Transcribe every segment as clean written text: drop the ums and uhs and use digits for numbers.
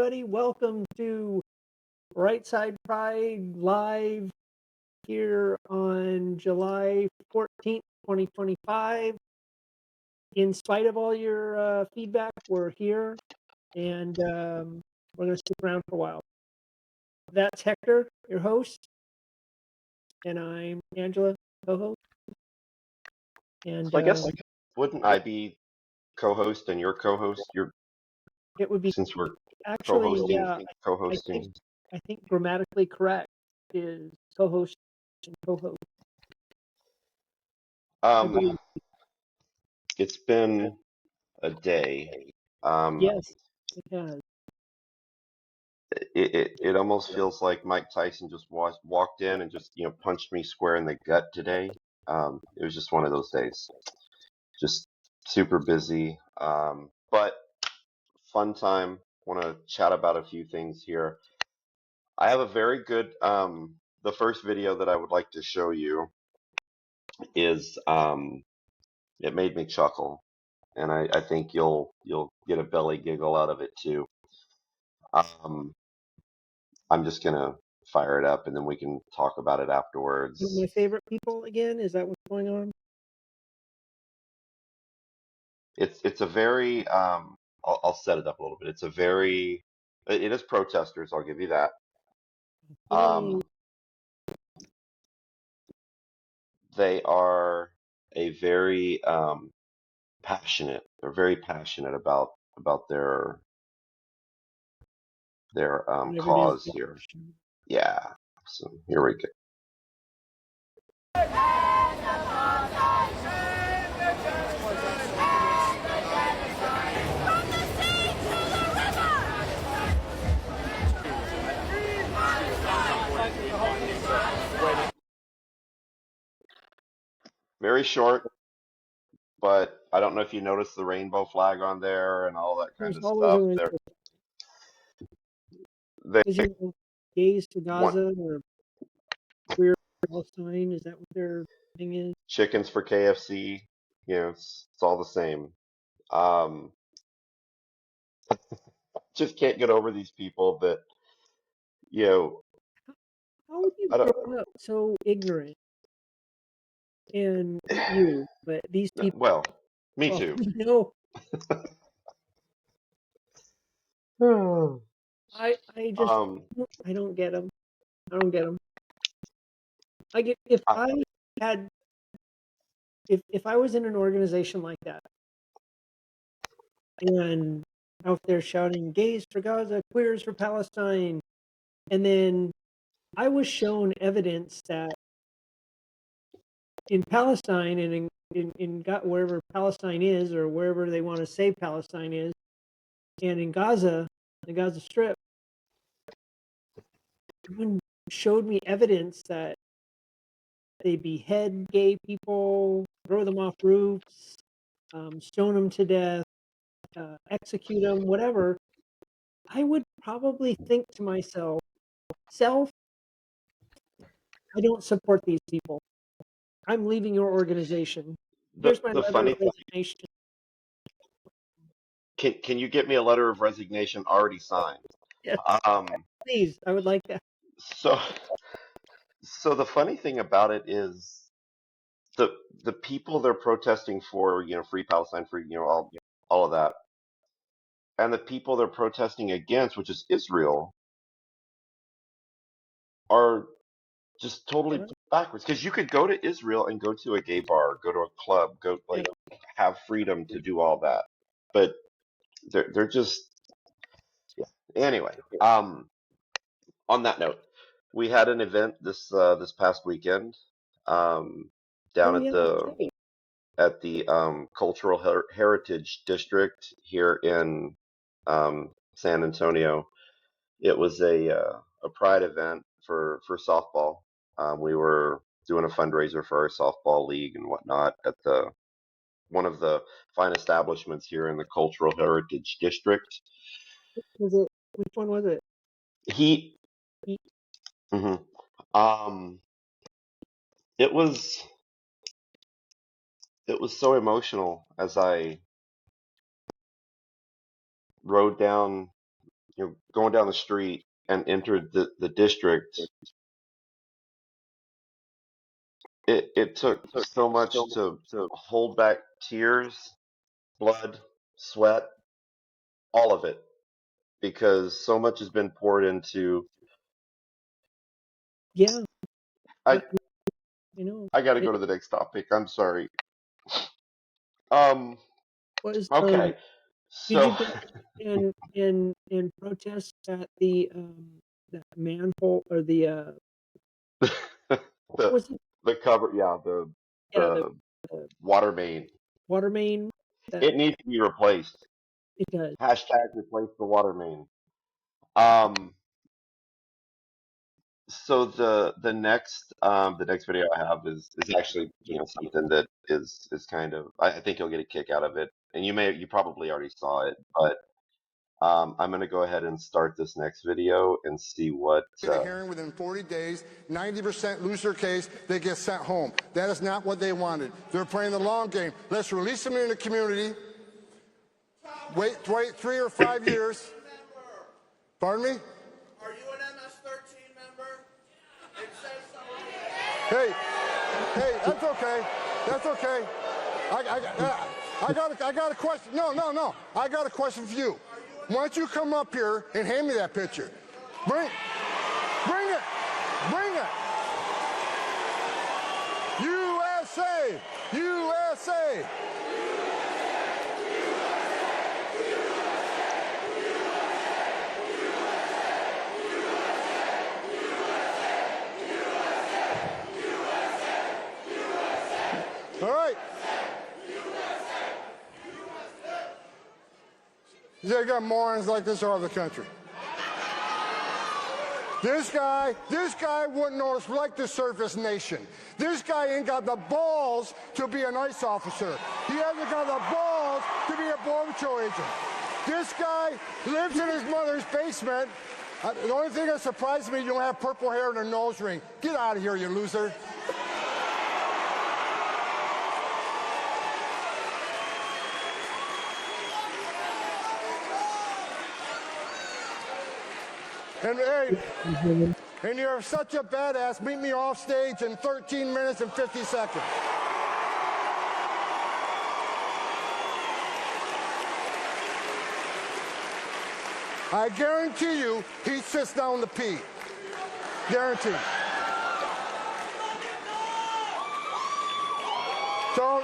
everybody. Welcome to Right Side Pride live here on July 14th, 2025. In spite of all your feedback, we're here and we're going to stick around for a while. That's Hector, your host, and I'm Angela, co-host. And So I guess wouldn't I be co-host and your co-host? it would be Since we're actually, co-hosting, I co-hosting. think grammatically correct is co-host and co-host. It's been a day. Yes, it has. It almost feels like Mike Tyson just walked in and just punched me square in the gut today. It was just one of those days. Just super busy. But fun time. Want to chat about a few things here. I have a very good. The first video that I would like to show you is it made me chuckle, and I think you'll get a belly giggle out of it too. I'm just gonna fire it up, and then we can talk about it afterwards. My favorite people again? Is that what's going on? It's a very I'll set it up a little bit. It is protesters. I'll give you that. They are a very passionate. They're very passionate about their cause here. Yeah. So here we go. Very short, but I don't know if you noticed the rainbow flag on there and all that kind of stuff. Is it gays to Gaza or queer Palestine? Is that what their thing is? Chickens for KFC. It's all the same. Just can't get over these people that, How would you grow up so ignorant? And not you, but these people. Well, me too. No. I just I don't get them. I don't get them. If I was in an organization like that and out there shouting gays for Gaza, queers for Palestine, and then I was shown evidence that in Palestine and in wherever Palestine is or wherever they want to say Palestine is, and in Gaza, the Gaza Strip, someone showed me evidence that they behead gay people, throw them off roofs, stone them to death, execute them, whatever. I would probably think to myself, I don't support these people. I'm leaving your organization. Here's my letter of resignation. Can you get me a letter of resignation already signed? Yes. Please, I would like that. So the funny thing about it is the people they're protesting for, free Palestine, free, all of that, and the people they're protesting against, which is Israel, are just totally backwards. Because you could go to Israel and go to a gay bar, go to a club, have freedom to do all that, but they're just Anyway, on that note, we had an event this past weekend down at the Cultural Heritage District here in San Antonio. It was a pride event for softball. We were doing a fundraiser for our softball league and whatnot at one of the fine establishments here in the Cultural Heritage District. Which one was it? Heat. Mm-hmm. It was so emotional as I rode down, going down the street and entered the district, it took so much to hold back tears, blood, sweat, all of it, because so much has been poured into. Yeah, I you know, I got to it go to the next topic. I'm sorry. Um. was. Okay. Did you So go and protest at the manhole or what the was it? the cover, yeah, the Yeah, the, the the water main, water main. That it needs to be replaced. it does. Hashtag replace the water main. Um. So the next video I have is actually something that is kind of, I think you'll get a kick out of it, and you probably already saw it, but I'm gonna go ahead and start this next video and see what The hearing within 40 days, 90% lose their case, they get sent home. That is not what they wanted. They're playing the long game. Let's release them in the community. Wait 3 or 5 years. Pardon me? Are you an MS-13 member? It says so. Hey, that's okay. That's okay. I got a question. No. I got a question for you. Why don't you come up here and hand me that picture? Bring it. USA! USA! All right. They got morons like this all over the country. This guy wouldn't notice like the surface nation. This guy ain't got the balls to be an ICE officer. He hasn't got the balls to be a Border Patrol agent. This guy lives in his mother's basement. The only thing that surprises me, you don't have purple hair and a nose ring. Get out of here, you loser. And hey, and you're such a badass, meet me off stage in 13 minutes and 50 seconds. I guarantee you, he sits down to pee. Guaranteed. So,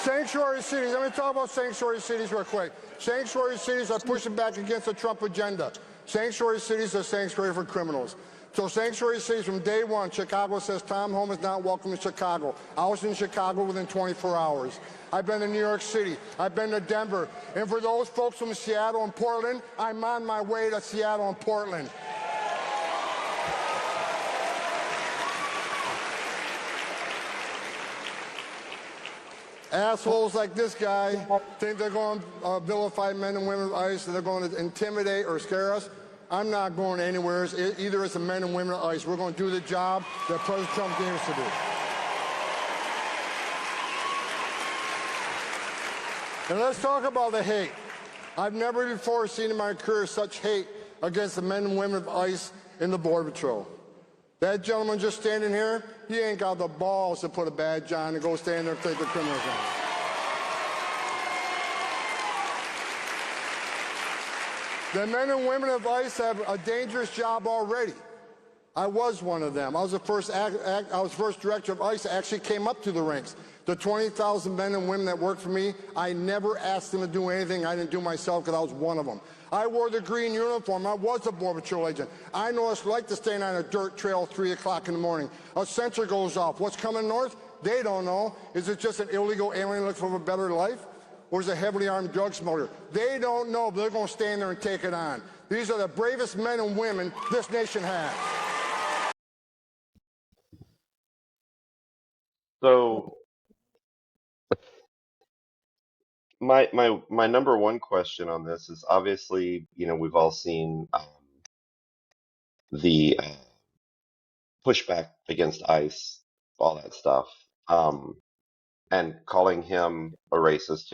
sanctuary cities, let me talk about sanctuary cities real quick. Sanctuary cities are pushing back against the Trump agenda. Sanctuary cities are sanctuary for criminals. So sanctuary cities from day one, Chicago says Tom Home is not welcome in Chicago. I was in Chicago within 24 hours. I've been to New York City. I've been to Denver. And for those folks from Seattle and Portland, I'm on my way to Seattle and Portland. Assholes like this guy think they're going to vilify men and women of ICE, and they're going to intimidate or scare us. I'm not going anywhere, either as the men and women of ICE. We're going to do the job that President Trump gave us to do. And let's talk about the hate. I've never before seen in my career such hate against the men and women of ICE in the Border Patrol. That gentleman just standing here, he ain't got the balls to put a badge on and go stand there and take the criminals on. The men and women of ICE have a dangerous job already. I was one of them. I was the first director of ICE that actually came up to the ranks. The 20,000 men and women that worked for me, I never asked them to do anything I didn't do myself because I was one of them. I wore the green uniform. I was a Border Patrol agent. I know what it's like to stand on a dirt trail 3 o'clock in the morning. A sensor goes off. What's coming north? They don't know. Is it just an illegal alien looking for a better life? Or is it a heavily armed drug smuggler? They don't know, but they're going to stand there and take it on. These are the bravest men and women this nation has. So my number one question on this is, obviously, we've all seen the pushback against ICE, all that stuff. and calling him a racist,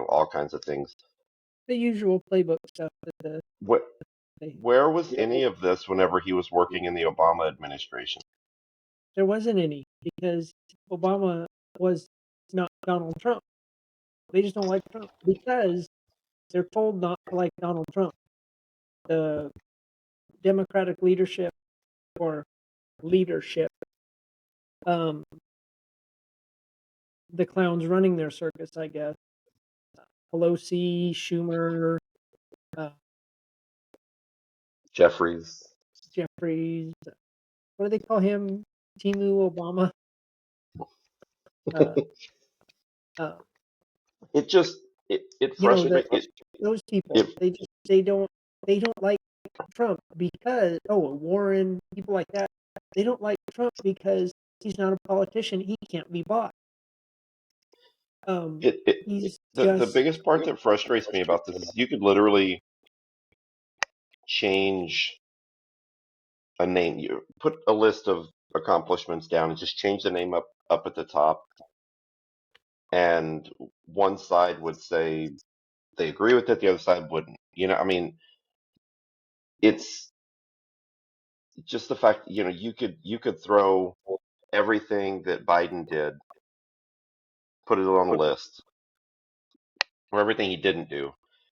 all kinds of things. The usual playbook stuff that What, they, where was any of this whenever he was working in the Obama administration? there wasn't any because Obama was not Donald Trump. They just don't like Trump because they're told not to like Donald Trump. The Democratic leadership or leadership, the clowns running their circus, I guess. Pelosi, Schumer, Jeffries. Jeffries. What do they call him? Timu Obama. Uh, uh, It just it frustrated me. those people. It They don't like Trump because Warren, people like that. They don't like Trump because he's not a politician. He can't be bought. it, it He's the just biggest part that frustrates me about this is you could literally change a name. You put a list of accomplishments down and just change the name up at the top, and one side would say they agree with it, the other side wouldn't. I mean, it's just the fact, you could throw everything that Biden did, put it on the list, or everything he didn't do,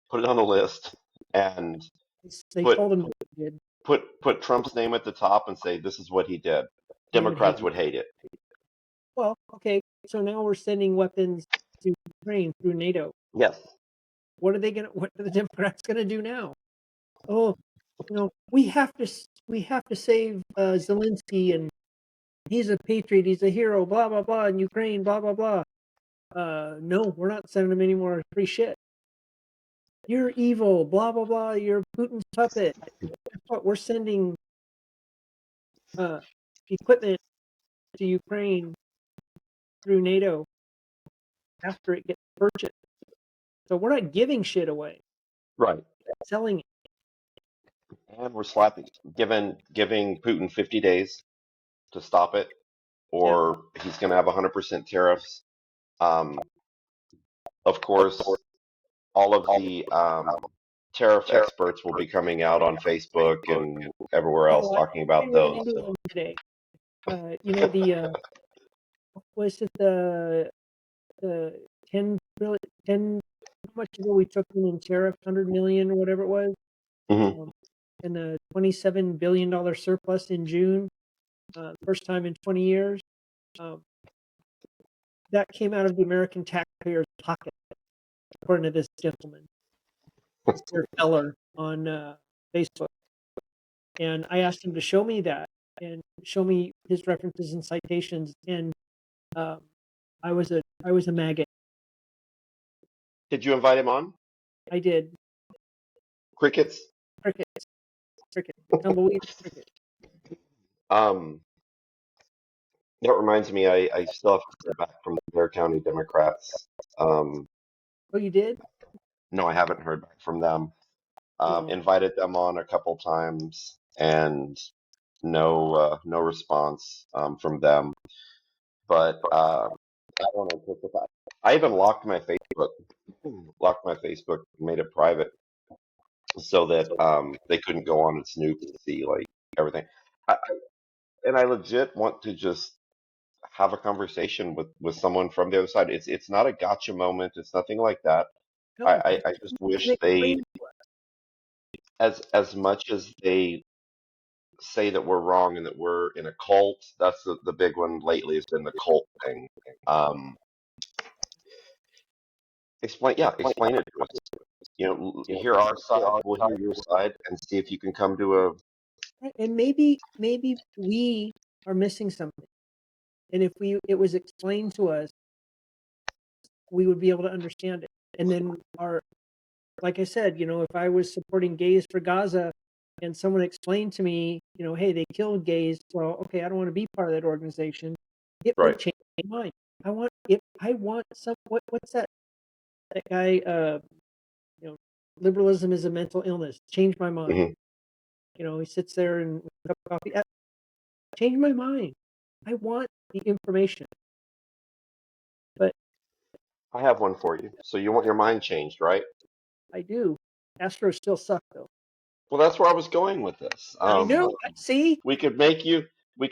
put it on the list, and they put told him what he did. put Trump's name at the top and say this is what he did. They would hate Democrats it. would hate it. Well, okay, so now we're sending weapons to Ukraine through NATO. Yes. What are the Democrats gonna do now? Oh, we have to save Zelensky, and he's a patriot, he's a hero, blah blah blah, in Ukraine, blah blah blah. No, we're not sending him any more free shit. You're evil, blah blah blah. You're Putin's puppet. Guess what? We're sending equipment to Ukraine through NATO after it gets purchased. So we're not giving shit away, Right. selling it. And we're giving Putin 50 days to stop it, Yeah. or he's going to have 100% tariffs. Of course, all of the tariff experts will be coming out on Facebook and everywhere else talking I about ran those. into them today. Was it the 10 billion, 10, how much ago we took in tariff, 100 million or whatever it was, Mhm. and the $27 billion surplus in June, first time in 20 years. That came out of the American taxpayer's pocket, according to this gentleman, Mr. Feller, on Facebook. And I asked him to show me that and show me his references and citations, and I was a maggot. Did you invite him on? I did. Crickets? Crickets. Tumbleweed cricket. That reminds me, I still have to hear back from the Dare County Democrats. Oh, you did? No, I haven't heard back from them. Oh. Invited them on a couple times and no response from them. But I don't anticipate. I even locked my Facebook, made it private so that they couldn't go on and snoop and see like everything. And I legit want to just have a conversation with someone from the other side. It's not a gotcha moment. It's nothing like that. No, I just wish they, as much as they say that we're wrong and that we're in a cult. That's the big one lately has been the cult thing. Explain it to us. Hear our side, we'll hear your side, and see if you can come to a. And maybe we are missing something. And if it was explained to us, we would be able to understand it. And then like I said, if I was supporting Gays for Gaza and someone explained to me, hey, they killed gays, well, okay, I don't want to be part of that organization. It would Right. change my mind. I want some, what's that guy, liberalism is a mental illness. Change my mind. Mhm. He sits there and with a cup of coffee. Change my mind. I want the information. But I have one for you. So you want your mind changed, right? I do. Astros still suck though. Well, that's where I was going with this. I know. See, We could make you an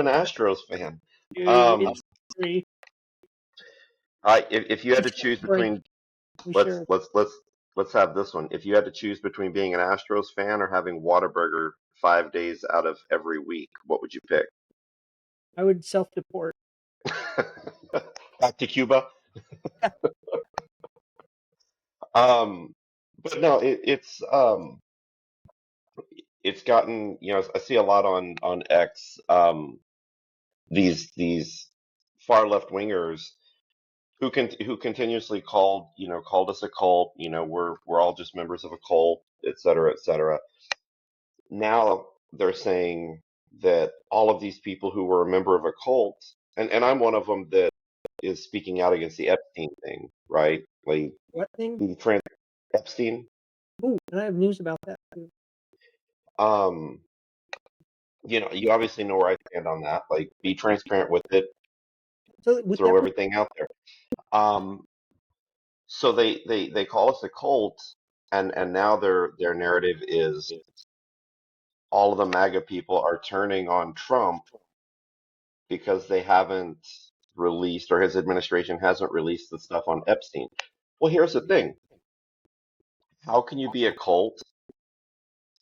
Astros fan. it's three. All right, if you had to choose Break. between We let's share. let's let's let's have this one. If you had to choose between being an Astros fan or having Whataburger 5 days out of every week, what would you pick? I would self-deport. Back to Cuba. Um, but no, it's gotten, I see a lot on X, these far left wingers who continuously called us a cult. We're all just members of a cult, et cetera, et cetera. Now they're saying that all of these people who were a member of a cult, and I'm one of them that is speaking out against the Epstein thing, right? Like What thing? the Epstein. Oh, and I have news about that too. Um, you obviously know where I stand on that. Like, be transparent with it, So with throw that, everything out there. Um, so they call us a cult, and now their narrative is all of the MAGA people are turning on Trump because they haven't released, or his administration hasn't released the stuff on Epstein. Well, here's the thing. How can you be a cult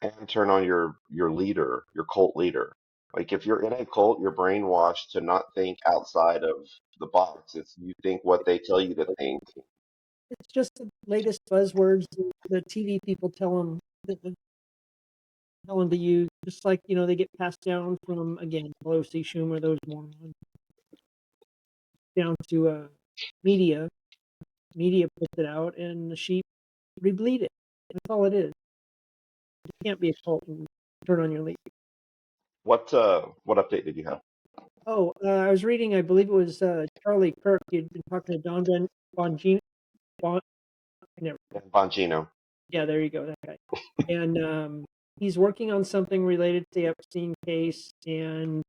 and turn on your leader, your cult leader? Like, if you're in a cult, you're brainwashed to not think outside of the box. It's you think what they tell you to think. it's just the latest buzzwords the TV people tell them to use. Just like they get passed down from again Pelosi, Schumer, those morons, down to media. Media puts it out, and the sheep rebleed it. That's all it is. You can't be a cult and turn on your leader. What update did you have? Oh, I was reading. I believe it was Charlie Kirk. He'd been talking to Don Bongino. Never. Dan Bongino. Yeah, there you go, that guy. And he's working on something related to the Epstein case, and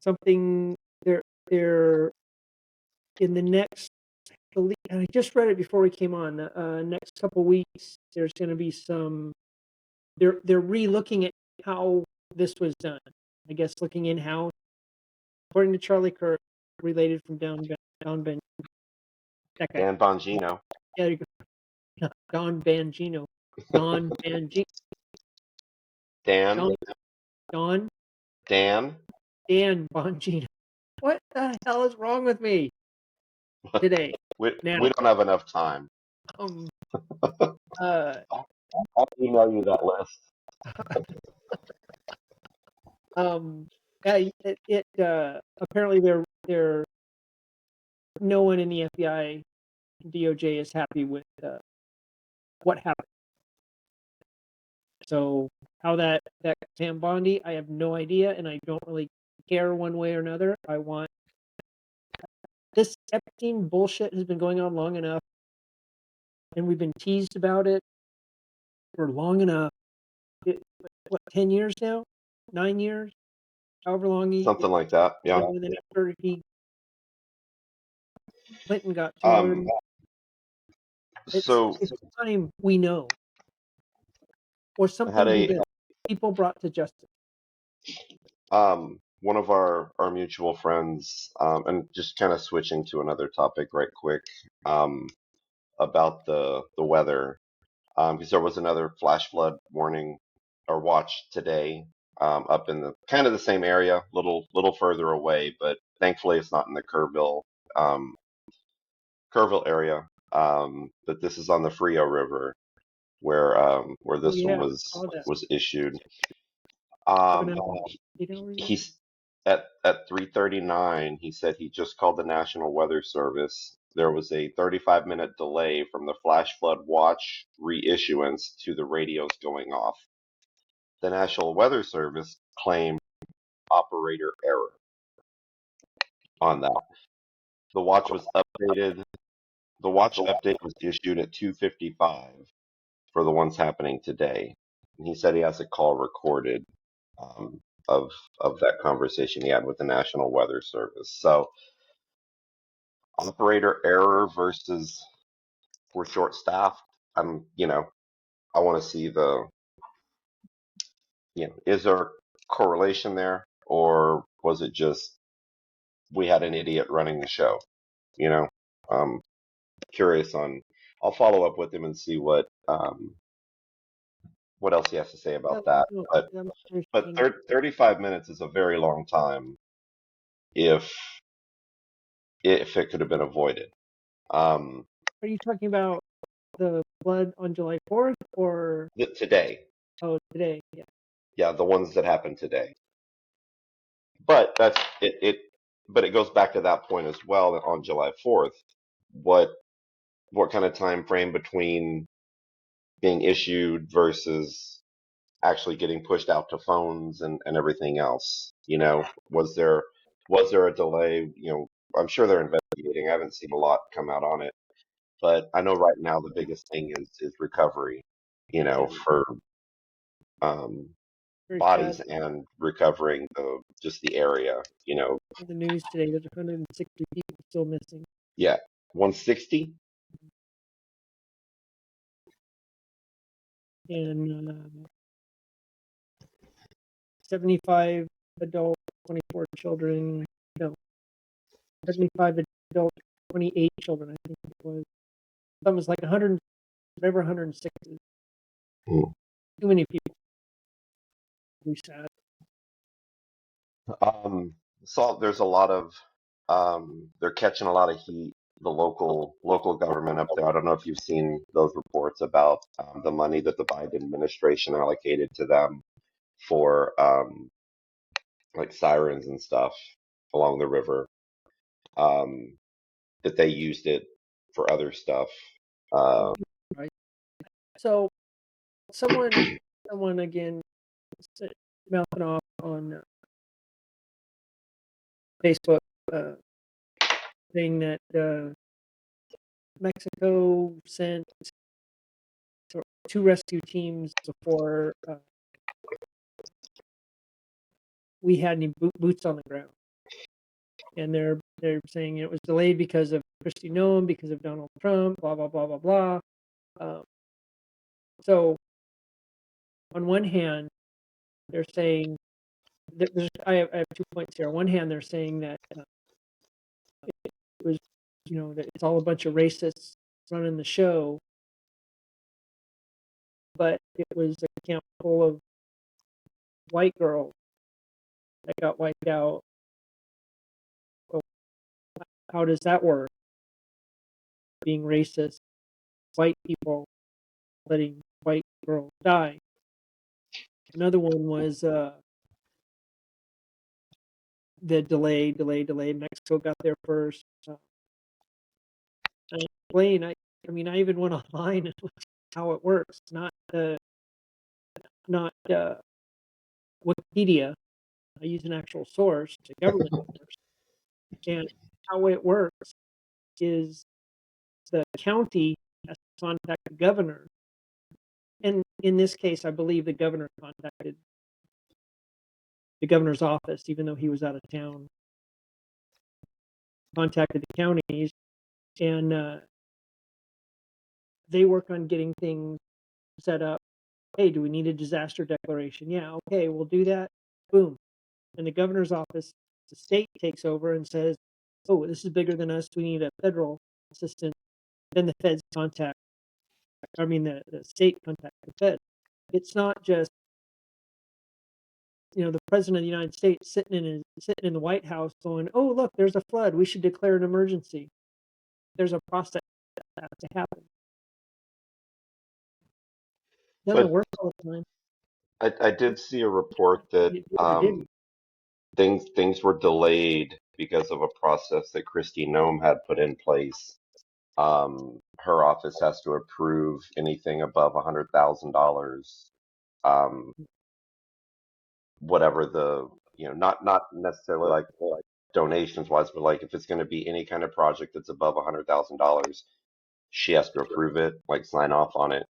something they're in the next. I just read it before we came on. Next couple weeks, there's going to be some. They're re-looking at how this was done. I guess looking in how, according to Charlie Kirk, related from Don Ben. That guy. Dan Bongino. Yeah, there you go. Don Bongino. Don Bongino. Dan. Don Dan. Dan Bongino. What the hell is wrong with me today? We Now, don't have enough time. I'll email you that list. Yeah, apparently they're no one in the FBI, DOJ is happy with what happened. So how that Sam Bondi, I have no idea, and I don't really care one way or another. I want this Epstein bullshit has been going on long enough, and we've been teased about it for long enough. What, 10 years now? 9 years? However long Something like that. Yeah. And then after Clinton got turned, it's time we know. Or something people brought to justice. One of our mutual friends, and just kind of switching to another topic right quick, about the weather, because there was another flash flood warning or watch today, up in the kind of the same area, little further away, but thankfully it's not in the Kerrville area. But this is on the Frio River where this one was issued. He's at 3:39. He said he just called the National Weather Service. There was a 35-minute delay from the flash flood watch reissuance to the radios going off. The National Weather Service claimed operator error on that. The watch was updated. The watch update was issued at 2:55 for the ones happening today. And he said he has a call recorded, um, of that conversation he had with the National Weather Service. So operator error versus we're short staffed. I want to see is there a correlation there, or was it just we had an idiot running the show? You know, I'm curious on. I'll follow up with him and see what else he has to say Yeah, about that. no, But I'm but understanding. 35 minutes is a very long time if it could have been avoided. Um, Are you talking about the flood on July 4th or today, today? Yeah. yeah, the ones that happened today. But that's it. But it goes back to that point as well. That on July 4th, what what kind of time frame between being issued versus actually getting pushed out to phones and everything else? Was there a delay? I'm sure they're investigating. I haven't seen a lot come out on it, but I know right now the biggest thing is recovery. Yeah. For um, Very sad. bodies and recovering just the area. The news today, there's 160 people still missing. Yeah, 160. And 75 adults, 24 children. No, 75 adults, 28 children, I think it was. Something was like 100, whatever 160. Hmm. Too many people. Very sad. So there's a lot of they're catching a lot of heat. The local government up there. I don't know if you've seen those reports about the money that the Biden administration allocated to them for like sirens and stuff along the river. Um, that they used it for other stuff. Uh, Right. So someone again mouthing off on Facebook, saying that Mexico sent two rescue teams before we had any boots on the ground, and they're saying it was delayed because of Kristi Noem, because of Donald Trump, blah blah blah blah blah. So on one hand, they're saying I have 2 points here. On one hand, they're saying that it was that it's all a bunch of racists running the show, but it was a camp full of white girls that got wiped out. So how does that work? Being racist, white people letting white girls die. Another one was the delay. Mexico got there first. I explain. I even went online and looked how it works. Not Wikipedia. I use an actual source, a government source. And how it works is the county has to contact the governor. And in this case, I believe the governor contacted the governor's office, even though he was out of town, contacted the counties, and they work on getting things set up. Hey, do we need a disaster declaration? Yeah, okay, we'll do that. Boom. And the governor's office, the state takes over and says, oh, this is bigger than us. We need a federal assistance. Then the feds contact, the state contact the feds. It's not just, the president of the United States sitting in the White House going, oh, look, there's a flood. We should declare an emergency. There's a process that has to happen. Doesn't but work all the time. I did see a report that It didn't. things were delayed because of a process that Kristi Noem had put in place. Her office has to approve anything above $100,000. Whatever not necessarily like donations wise, but like if it's going to be any kind of project that's above $100,000, she has to approve it, like sign off on it.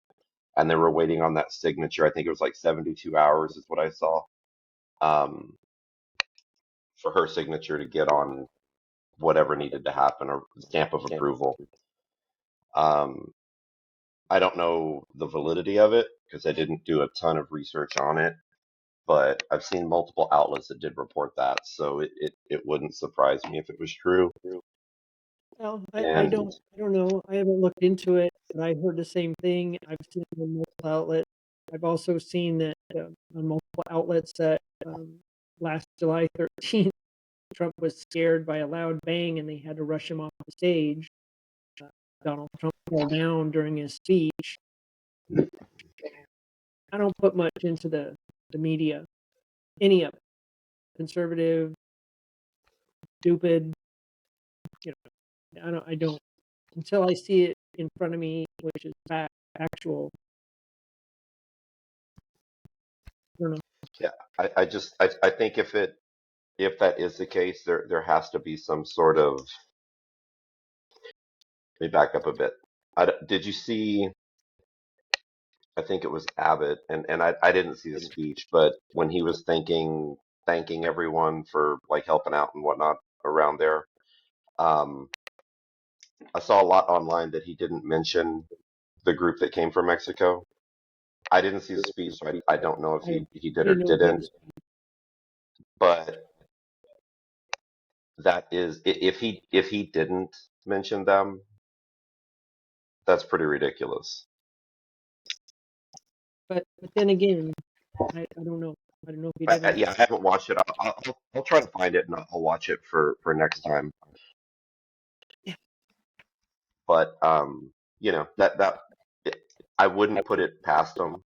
And they were waiting on that signature. I think it was like 72 hours is what I saw, for her signature to get on whatever needed to happen or stamp of approval. I don't know the validity of it because I didn't do a ton of research on it, but I've seen multiple outlets that did report that, so it wouldn't surprise me if it was true. Well, And I don't know. I haven't looked into it, but I heard the same thing. I've seen it on multiple outlets. I've also seen that on multiple outlets that last July 13th, Trump was scared by a loud bang and they had to rush him off the stage. Donald Trump fell down during his speech. I don't put much into the media, any of it. Conservative, stupid, you know, I don't until I see it in front of me, which is actual. I don't know. yeah, I think if that is the case, there has to be some sort of. Let me back up a bit. Did you see? I think it was Abbott, and I didn't see the speech, but when he was thanking everyone for like helping out and whatnot around there, um, I saw a lot online that he didn't mention the group that came from Mexico. I didn't see the speech, so I don't know if I he did or didn't know he had didn't, this. but that is if he didn't mention them, that's pretty ridiculous. But then again, I don't know. I don't know if he did or not. Yeah, I haven't watched it. I'll try to find it and I'll watch it for next time. Yeah. But that I wouldn't put it past them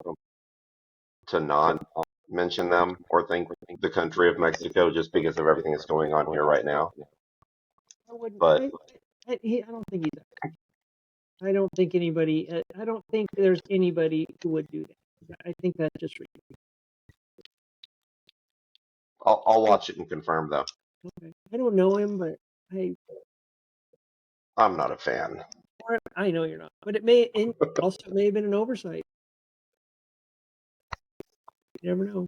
to not mention them or thank the country of Mexico just because of everything that's going on here right now. I wouldn't. But I don't think he's. I don't think anybody. I don't think there's anybody who would do that. I think that's just ridiculous. I'll watch it and confirm though. Okay. I don't know him, but I'm not a fan. I know you're not. But it also may have been an oversight. You never know.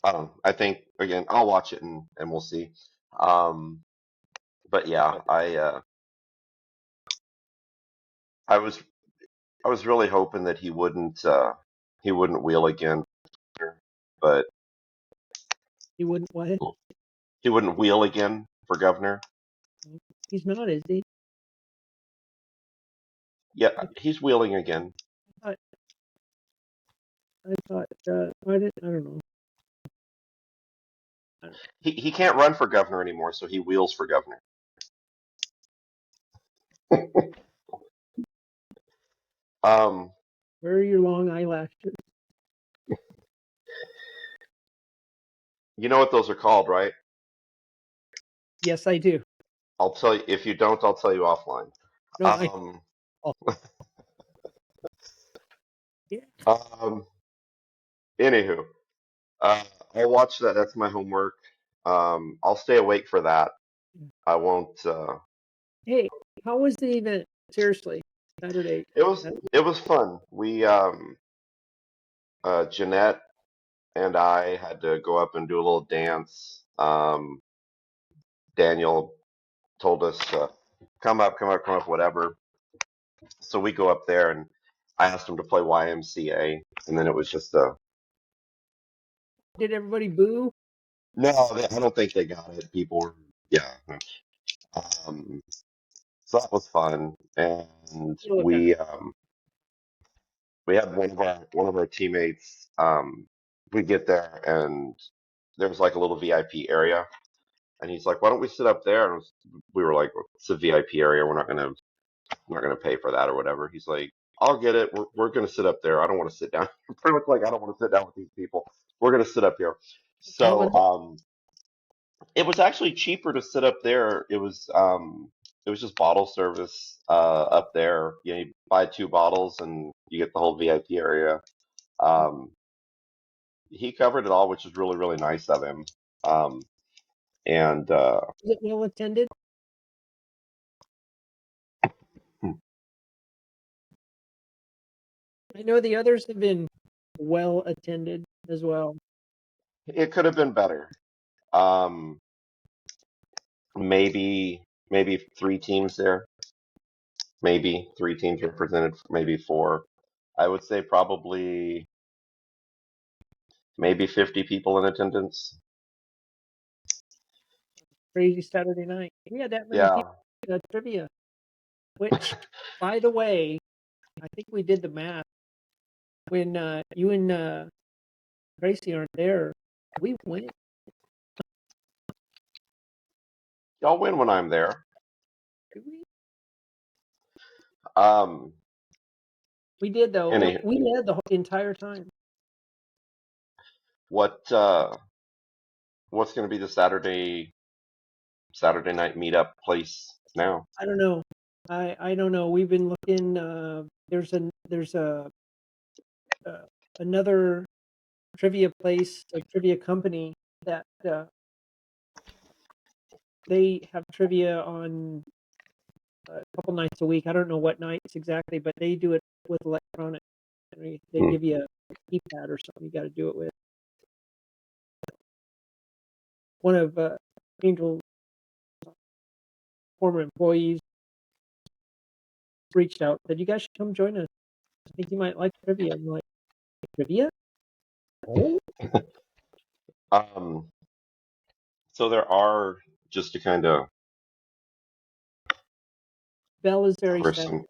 I don't know. I think again, I'll watch it and we'll see. But yeah, I was really hoping that he wouldn't wheel again, but He wouldn't. What? he wouldn't wheel again for governor. He's not, is he? Yeah, he's wheeling again. I thought. I don't know. He can't run for governor anymore, so he wheels for governor. Where are your long eyelashes? You know what those are called, right? Yes, I do. I'll tell you if you don't. I'll tell you offline. No, oh, yeah. Anywho, I'll watch that. That's my homework. I'll stay awake for that. I won't. Hey, how was the event? Seriously, Saturday. It was fun. We Jeanette and I had to go up and do a little dance. Daniel told us come up, whatever. So we go up there and I asked him to play YMCA, and then it was just Did everybody boo? no. I don't think they got it. People were yeah. Um, so that was fun, and You look at we had one of our teammates. We get there and there's like a little VIP area, and he's like, "Why don't we sit up there?" And we were like, "It's a VIP area. We're not gonna pay for that or whatever." He's like, "I'll get it. We're gonna sit up there. I don't want to sit down." Pretty much like I don't want to sit down with these people. We're gonna sit up here. So Calvin. it was actually cheaper to sit up there. It was just bottle service up there. You buy 2 bottles and you get the whole VIP area. Um, he covered it all, which is really, really nice of him. Um, and Was it well attended? I know the others have been well attended as well. it could have been better. Um, maybe 3 teams there. Maybe 3 teams represented, maybe 4. I would say probably maybe 50 people in attendance. Crazy Saturday night. We had that many Yeah. people at trivia. Which, by the way, I think we did the math. When you and Gracie aren't there, we win. Y'all win when I'm there. Do we? Um, We did though. any We led the entire time. what's going to be the Saturday night meetup place now? I don't know. I don't know. We've been looking. There's another trivia place, a trivia company that they have trivia on a couple nights a week. I don't know what nights exactly, but they do it with electronic. They Hmm. give you a keypad or something you got to do it with. One of Angel's former employees reached out, said, "You guys should come join us. I think you might like trivia." I'm like, "Trivia? Oh, So there are, just to kind of Belle is very cover sad. some,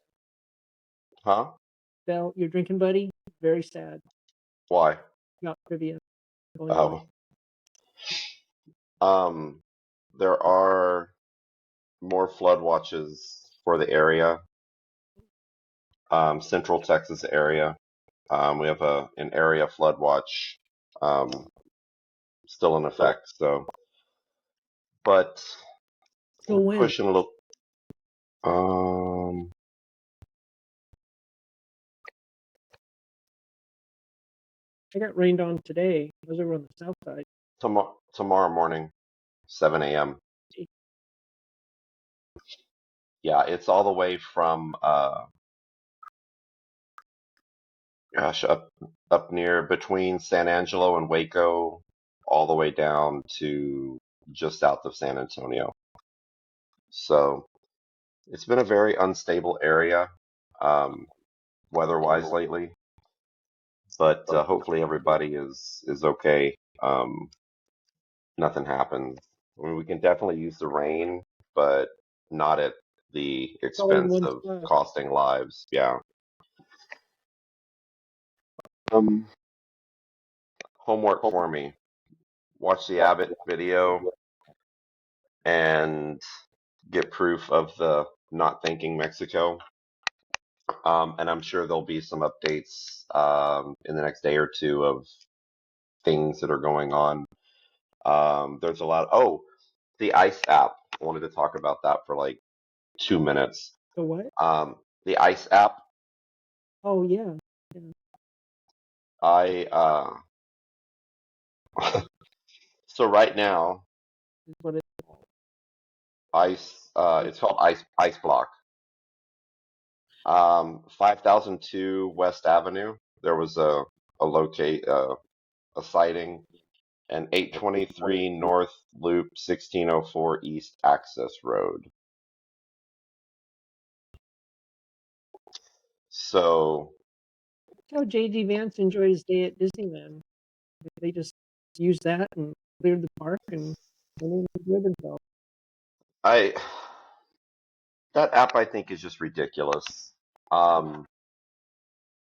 huh? Belle, your drinking buddy, very sad Why? about trivia going on." Oh, there are more flood watches for the area, Central Texas area. We have an area flood watch still in effect. So, but Till we're when? pushing a little. Um, I got rained on today. I was over on the south side. tomorrow morning, 7 a.m. Yeah, it's all the way from gosh, up near between San Angelo and Waco, all the way down to just south of San Antonio. So it's been a very unstable area, weather-wise lately. But hopefully everybody is okay. Nothing happens. I mean, we can definitely use the rain, but not at the All in expense one of spot. costing lives. Yeah. Homework for me. Watch the Abbott video and get proof of the not thinking Mexico. And I'm sure there'll be some updates in the next day or two of things that are going on. There's a lot. Oh, the ICE app. I wanted to talk about that for like 2 minutes. The what? The ICE app. Oh yeah. I so right now, Is what it. ICE. It's called ICE Block. 5002 West Avenue. There was a sighting, and 823 North Loop 1604 East Access Road. So That's how J.D. Vance enjoyed his day at Disneyland. They just used that and cleared the park and went in and enjoyed themselves. I that app I think is just ridiculous.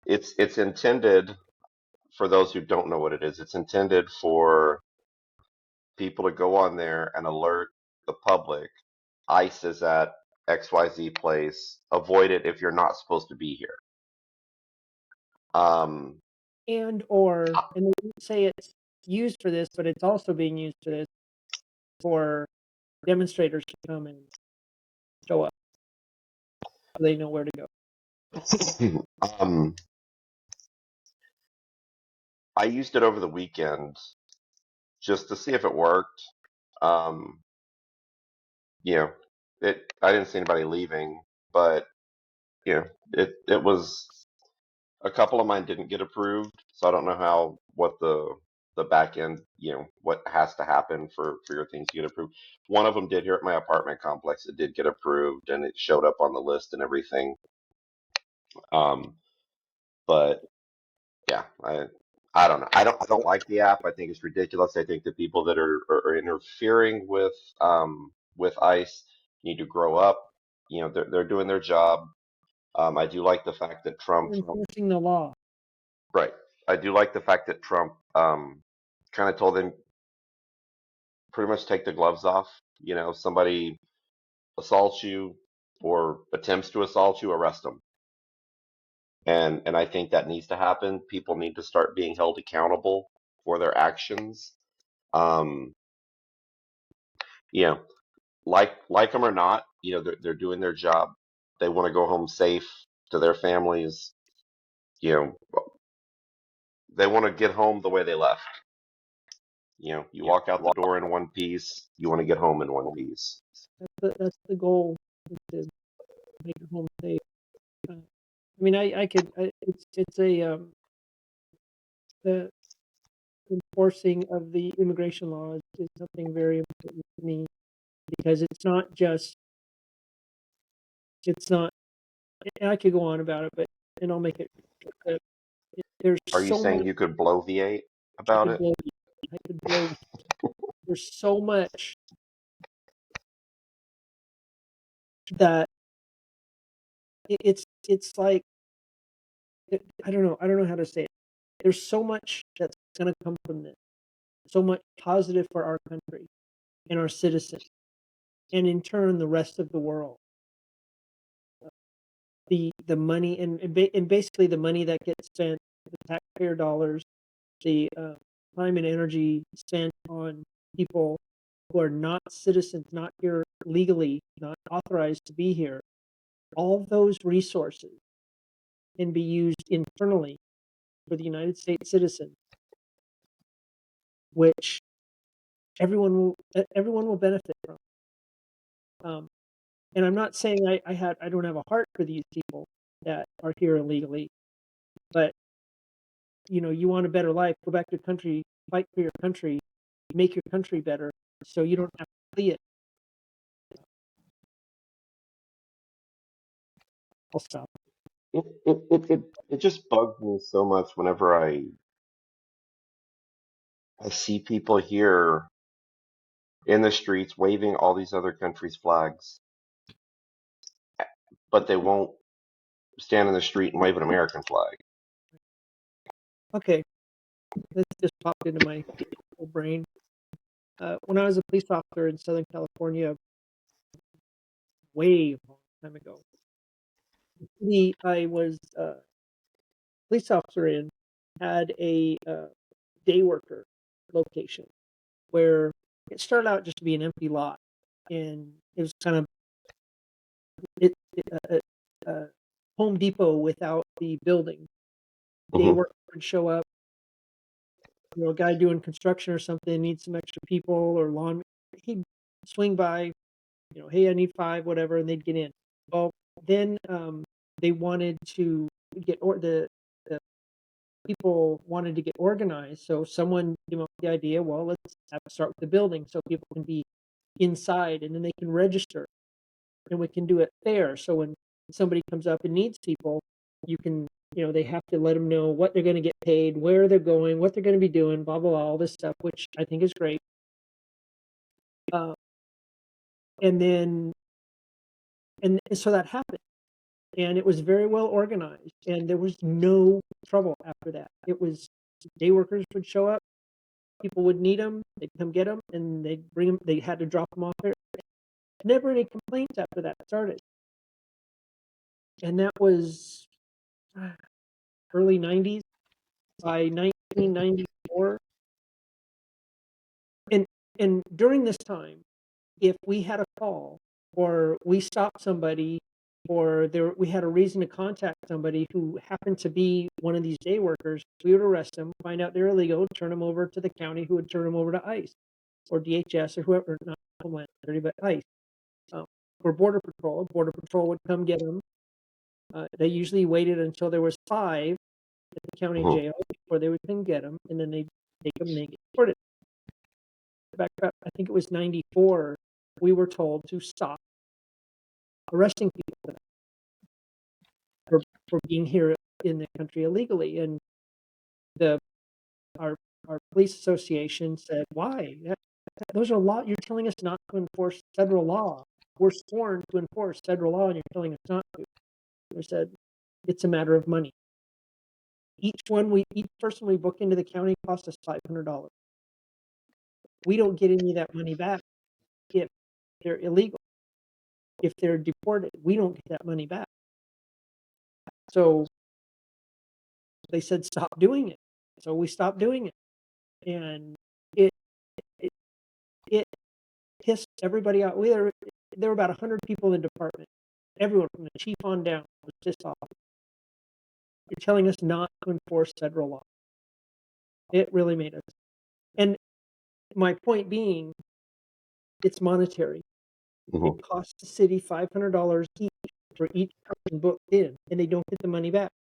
It's intended, for those who don't know what it is, it's intended for people to go on there and alert the public ICE is at XYZ place. Avoid it if you're not supposed to be here. And they didn't say it's used for this, but it's also being used for this for demonstrators to come and show up. So they know where to go. I used it over the weekend just to see if it worked. You know, I didn't see anybody leaving, but it was a couple of mine didn't get approved, so I don't know what the the back end, what has to happen for your things to get approved. One of them did here at my apartment complex. It did get approved and it showed up on the list and everything. But yeah, I don't know. I don't like the app. I think it's ridiculous. I think the people that are interfering with ICE need to grow up. They're doing their job. I do like the fact that Trump, enforcing the law. right. I do like the fact that Trump kind of told them pretty much take the gloves off. Somebody assaults you or attempts to assault you, arrest them. And I think that needs to happen. People need to start being held accountable for their actions. Um, you know, like them or not, they're doing their job. They want to go home safe to their families. You know, they want to get home the way they left. You walk out the door in one piece. You want to get home in one piece. That's the goal, is to make it home safe. I mean, it's the enforcing of the immigration law is something very important to me, because it's not, and I could go on about it, and I'll make it, uh, there's Are you so saying much you could bloviate I about could it? blow, there's so much that it's like, I don't know how to say it. There's so much that's going to come from this, so much positive for our country and our citizens, and in turn the rest of the world. The money and basically the money that gets spent, the taxpayer dollars, the time and energy spent on people who are not citizens, not here legally, not authorized to be here, all those resources can be used internally for the United States citizens, which everyone will benefit from. And I'm not saying I don't have a heart for these people that are here illegally, but you want a better life, go back to your country, fight for your country, make your country better, so you don't have to flee it. I'll stop. It just bugs me so much whenever I see people here in the streets waving all these other countries' flags, but they won't stand in the street and wave an American flag. Okay, this just popped into my little brain. When I was a police officer in Southern California, way long time ago, the city I was a police officer in had a day worker location where it started out just to be an empty lot, and it was kind of Home Depot without the building. Day Hmm. worker would show up, a guy doing construction or something, needs some extra people or lawn. He'd swing by, hey, I need 5, whatever, and they'd get in. Well, then they wanted to the people wanted to get organized, so someone came up with the idea. Well, let's start with the building so people can be inside, and then they can register, and we can do it fair. So when somebody comes up and needs people, you can, they have to let them know what they're going to get paid, where they're going, what they're going to be doing, blah blah blah, all this stuff, which I think is great. And then, and so that happened, and it was very well organized, and there was no trouble after that. It was, day workers would show up, people would need them, they'd come get them, and they'd bring them. They had to drop them off there. Never any complaints after that started, and that was early '90s. By 1994, and during this time, if we had a call or we stopped somebody, or we had a reason to contact somebody who happened to be one of these day workers, we would arrest them, find out they're illegal, turn them over to the county, who would turn them over to ICE or DHS or whoever, not Homeland Security, but ICE, or Border Patrol. Border Patrol would come get them. They usually waited until there was 5 at the county Hmm. jail before they would come get them, and then they'd take them, and they get deported. Back up, I think it was 94, we were told to stop arresting people for being here in the country illegally. And the our police association said, why? Those are law. You're telling us not to enforce federal law. We're sworn to enforce federal law, and you're telling us not to. They said, it's a matter of money. Each person we book into the county costs us $500. We don't get any of that money back if they're illegal. If they're deported, we don't get that money back. So they said, stop doing it. So we stopped doing it. And it pissed everybody out. There were about 100 people in the department. Everyone from the chief on down was pissed off. You're telling us not to enforce federal law. It really made us. And my point being, it's monetary. Mhm. It costs the city $500 each for each person booked in, and they don't get the money back.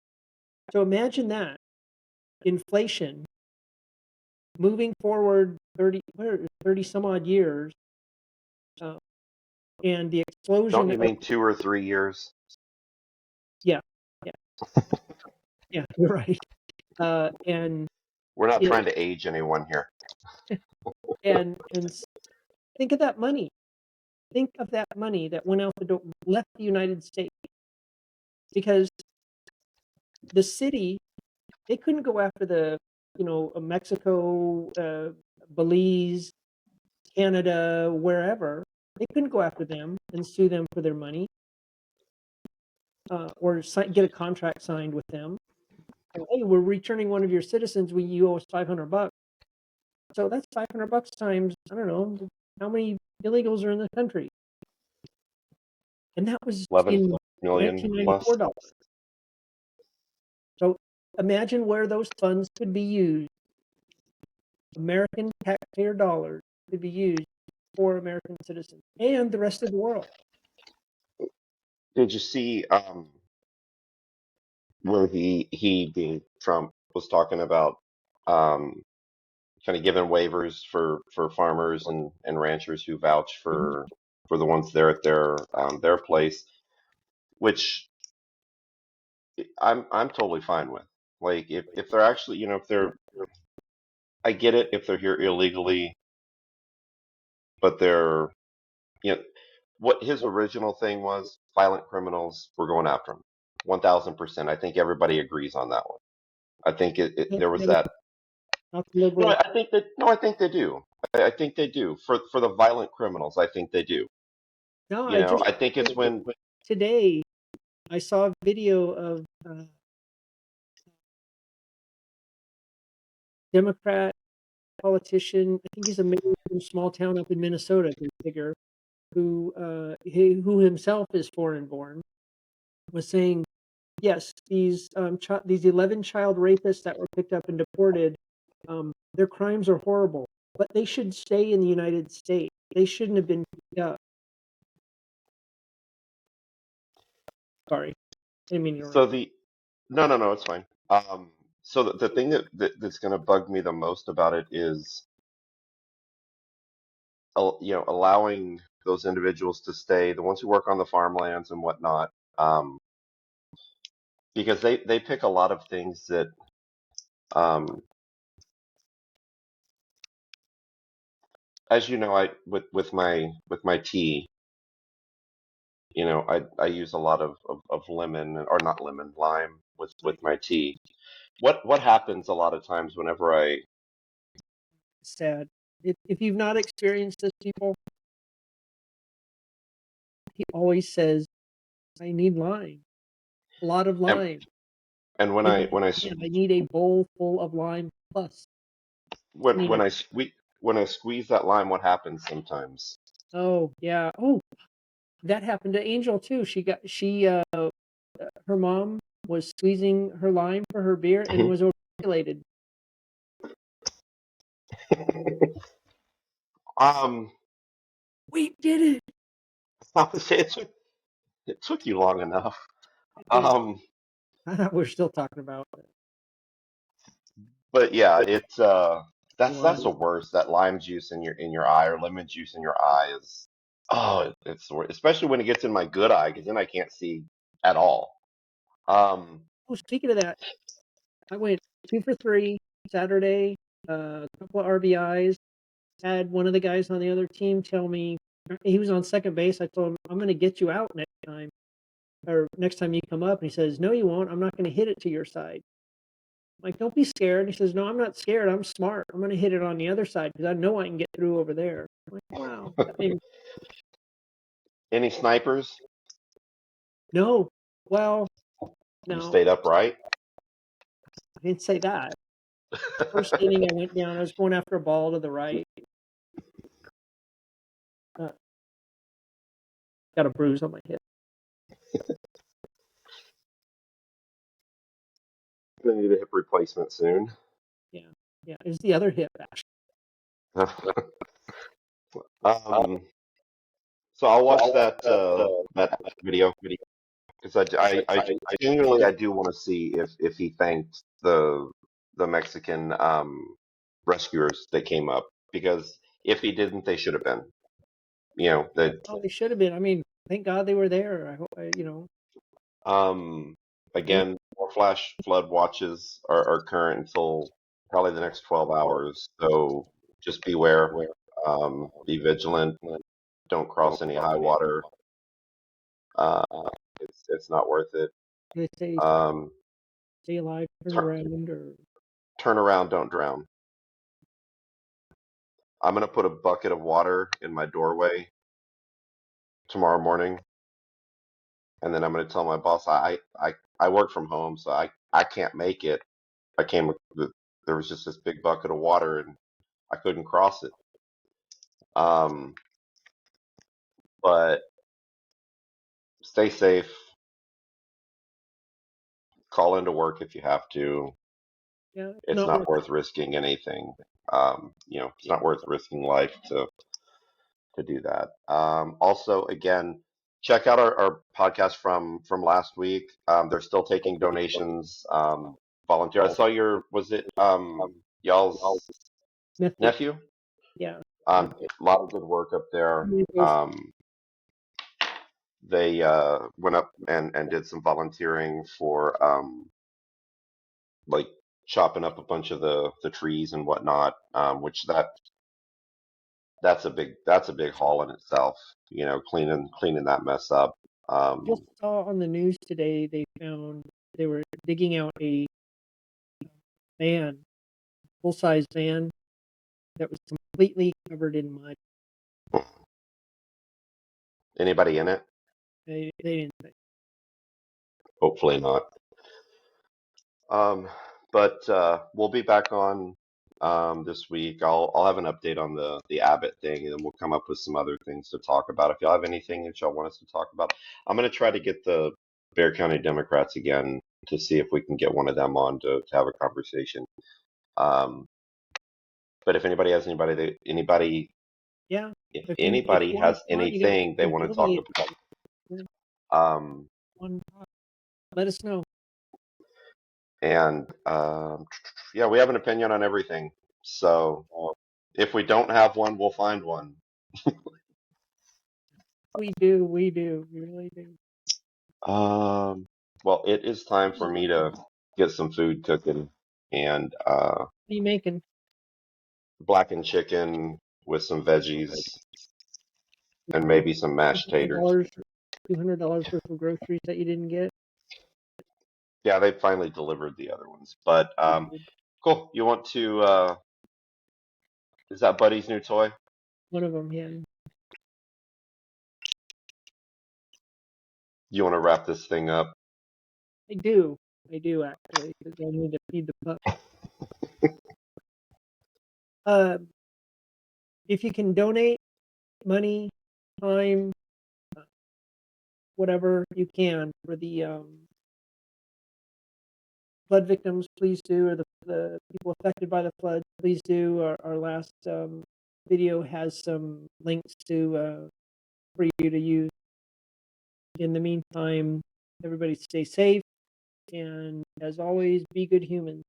So imagine that inflation moving forward 30 some odd years, and the explosion. Don't you mean 2 or 3 years? Yeah, you're right. And We're not Yeah. trying to age anyone here. and think of that money. Think of that money that went out the door, left the United States, because the city, they couldn't go after Mexico, Belize, Canada, wherever. They couldn't go after them and sue them for their money, or get a contract signed with them. Hey, we're returning one of your citizens. You owe us $500. So that's $500 times, I don't know how many illegals are in the country. And that was 11 in million plus. $1994. So imagine where those funds could be used. American taxpayer dollars could be used for American citizens and the rest of the world. Did you see where he being Trump was talking about kind of giving waivers for farmers and ranchers who vouch for the ones there at their place, which I'm totally fine with. Like if they're actually, if they're, I get it if they're here illegally, but they're, what his original thing was, violent criminals, we're going after them. 1000%. I think everybody agrees on that one. I think there was that. Not No, liberal. I think that. No, I think they do. I think they do for the violent criminals. I think they do. No, I think it's when. Today I saw a video of Democrat politician. I think he's a mayor from a small town up in Minnesota, figure, who himself is foreign born, was saying, yes, these 11 child rapists that were picked up and deported, their crimes are horrible, but they should stay in the United States. They shouldn't have been picked up. Sorry, I didn't mean to So no, it's fine. So the thing that's going to bug me the most about it is, allowing those individuals to stay, the ones who work on the farmlands and whatnot, because they pick a lot of things that, as you know, with my tea, I use a lot of lemon, or not lemon, lime with my tea. What happens a lot of times whenever I sad. If you've not experienced this, people, he always says, I need lime, a lot of and, lime. and when I need a bowl full of lime plus. when I squeeze that lime, what happens sometimes? Oh yeah. Oh, that happened to Angel too. Her mom was squeezing her lime for her beer and was overregulated. We did it. I would say it took you long enough. I thought we were still talking about it. But yeah, it's That's the worst. That lime juice in your eye or lemon juice in your eye is it's the worst. Especially when it gets in my good eye because then I can't see at all. Oh, speaking of that, I went 2 for 3 Saturday, a couple of RBIs. Had one of the guys on the other team tell me he was on second base. I told him, I'm going to get you out next time, or next time you come up. And he says, no, you won't. I'm not going to hit it to your side. I'm like, don't be scared. He says, no, I'm not scared. I'm smart. I'm going to hit it on the other side because I know I can get through over there. I'm like, wow. That made me, Any snipers? no. Well, You no, stayed upright? I didn't say that. First inning, I went down. I was going after a ball to the right. Uh, got a bruise on my hip. Gonna need a hip replacement soon. Yeah. Yeah. It's the other hip, actually. um, so I'll watch that video because I genuinely I do want to see if he thanked the Mexican rescuers that came up because if he didn't, they should have been. You know that Oh, they should have been. I mean, thank God they were there. I hope, again more flash flood watches are current until probably the next 12 hours. So just beware, be vigilant, don't cross any high water. Uh, it's not worth it. they say Um, stay alive, turn tur- around, or turn around, don't drown. I'm gonna put a bucket of water in my doorway tomorrow morning, and then I'm gonna tell my boss I work from home, so I can't make it. I came there was just this big bucket of water and I couldn't cross it. Um, but stay safe. Call into work if you have to. yeah, It's not not worth worth risking anything. It's not worth risking life to do that. Also, again, check out our podcast from last week. They're still taking donations. Volunteer. I saw was it y'all's nephew. nephew? Yeah. A lot of good work up there. They went up and did some volunteering for like chopping up a bunch of the trees and whatnot, which that's a big haul in itself. You know, cleaning that mess up. Just saw on the news today they were digging out a van, full-size van that was completely covered in mud. Anybody in it? They didn't think. Hopefully not. But we'll be back on this week. I'll have an update on the Abbott thing, and then we'll come up with some other things to talk about. If y'all have anything that y'all want us to talk about, I'm gonna try to get the Bexar County Democrats again to see if we can get one of them on to have a conversation. But if anybody has anybody, Yeah. if If anybody you has want, you can anything they want to talk donate about, let us know. and yeah, we have an opinion on everything. So if we don't have one, we'll find one. We do, we really do. Well, it is time for me to get some food cooking, and What are you making? blackened chicken with some veggies and maybe some mashed taters. $200 worth of groceries that you didn't get. Yeah, they finally delivered the other ones. But cool. You want to? Is that Buddy's new toy? One of them, yeah. You want to wrap this thing up? I do actually, because I need to feed the pup. If you can donate money, time, whatever you can for the flood victims, please do, or the people affected by the flood, please do. Our last video has some links to for you to use. In the meantime, everybody stay safe, and as always, be good humans.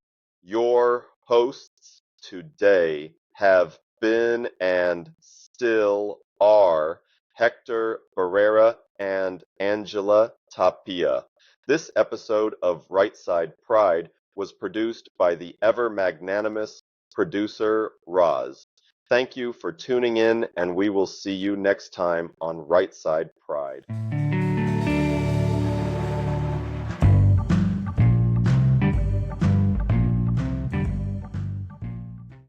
Your hosts today have been and still are Hector Barrera and Angela Tapia. This episode of Right Side Pride was produced by the ever magnanimous producer Roz. Thank you for tuning in, and we will see you next time on Right Side Pride.